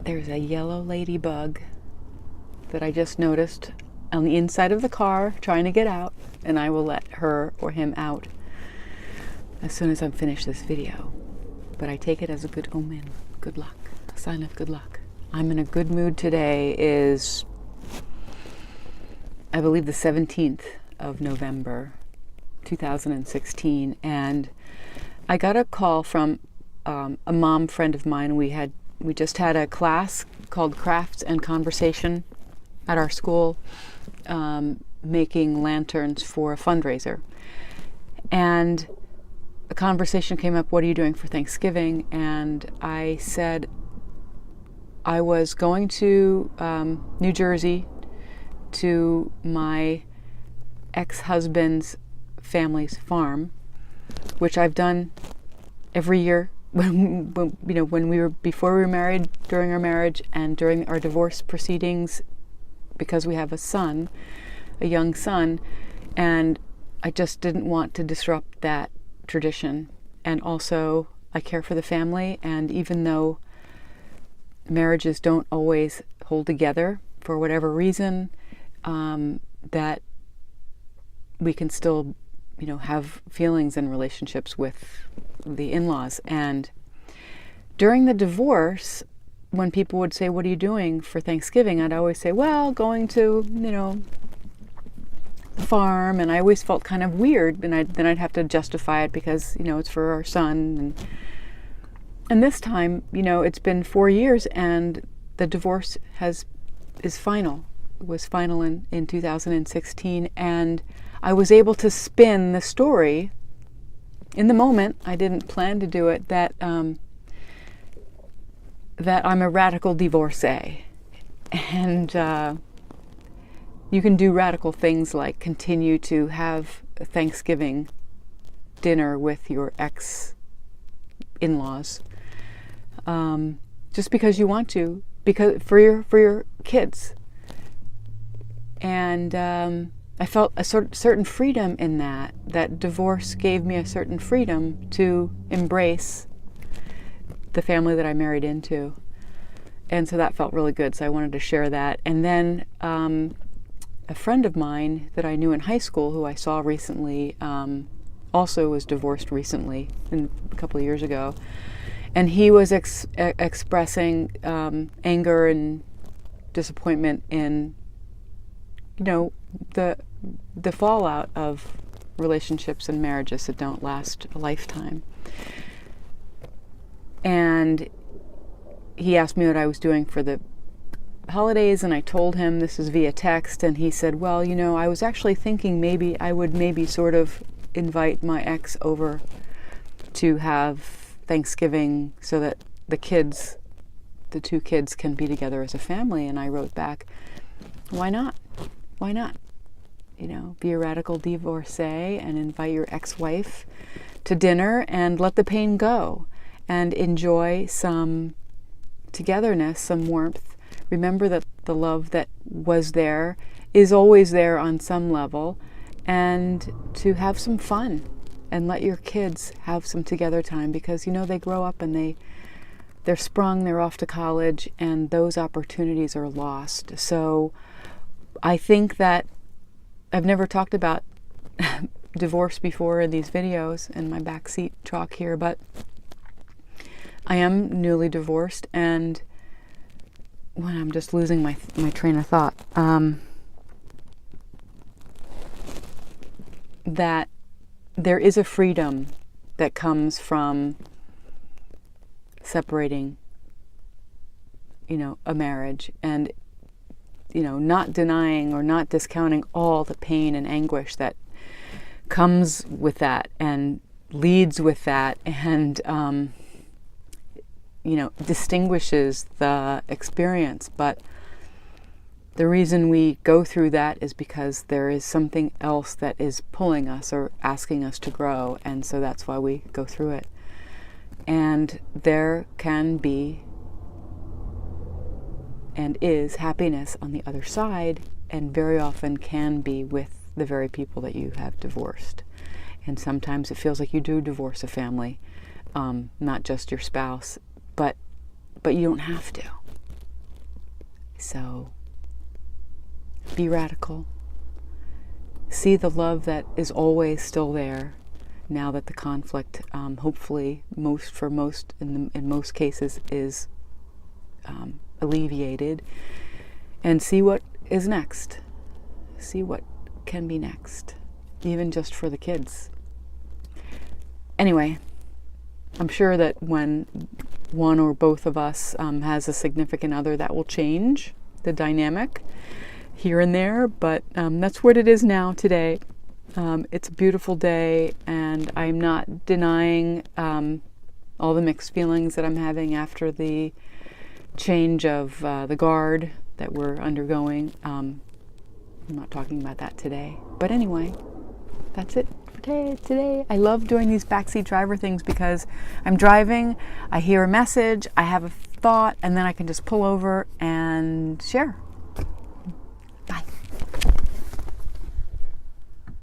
there's a yellow ladybug that I just noticed on the inside of the car trying to get out, and I will let her or him out as soon as I'm finished this video. But I take it as a good omen, good luck, a sign of good luck. I'm in a good mood today. Is, I believe, the 17th of November 2016, and I got a call from a mom friend of mine. We just had a class called Crafts and Conversation at our school, making lanterns for a fundraiser. And a conversation came up, what are you doing for Thanksgiving? And I said I was going to New Jersey to my ex-husband's family's farm, which I've done every year when we were, before we were married, during our marriage, and during our divorce proceedings, because we have a young son, and I just didn't want to disrupt that tradition. And also, I care for the family, and even though marriages don't always hold together for whatever reason, that we can still, have feelings and relationships with the in-laws. And during the divorce, when people would say, what are you doing for Thanksgiving? I'd always say, well, going to, the farm. And I always felt kind of weird. And then I'd have to justify it because, it's for our son. And this time, it's been 4 years and the divorce is final. It was final in 2016. And I was able to spin the story in the moment. I didn't plan to do it, that I'm a radical divorcee. And you can do radical things like continue to have a Thanksgiving dinner with your ex-in-laws, just because you want to, because for your kids. And I felt a certain freedom in that. That divorce gave me a certain freedom to embrace the family that I married into. And so that felt really good. So I wanted to share that. And then a friend of mine that I knew in high school, who I saw recently, also was divorced recently, a couple of years ago. And he was expressing anger and disappointment in, the fallout of relationships and marriages that don't last a lifetime. And he asked me what I was doing for the holidays, and I told him this is via text, and he said, well, I was actually thinking maybe I would sort of invite my ex over to have Thanksgiving so that the two kids can be together as a family. And I wrote back, why not? Why not? Be a radical divorcee and invite your ex-wife to dinner and let the pain go and enjoy some togetherness, some warmth. Remember that the love that was there is always there on some level, and to have some fun and let your kids have some together time, because they grow up and they're sprung, they're off to college, and those opportunities are lost. So I think that I've never talked about divorce before in these videos in my backseat talk here, but I am newly divorced, and when I'm just losing my train of thought, that there is a freedom that comes from separating, a marriage, and not denying or not discounting all the pain and anguish that comes with that and leads with that, and distinguishes the experience. But the reason we go through that is because there is something else that is pulling us or asking us to grow, and so that's why we go through it. And there can be and is happiness on the other side, and very often can be with the very people that you have divorced. And sometimes it feels like you do divorce a family, not just your spouse, but you don't have to. So be radical. See the love that is always still there now that the conflict, hopefully, in most cases, is alleviated, and see what is next. See what can be next, even just for the kids. Anyway, I'm sure that when one or both of us has a significant other, that will change the dynamic here and there, but that's what it is now today. It's a beautiful day, and I'm not denying all the mixed feelings that I'm having after the change of the guard that we're undergoing. I'm not talking about that today. But anyway, that's it for today. I love doing these backseat driver things because I'm driving, I hear a message, I have a thought, and then I can just pull over and share.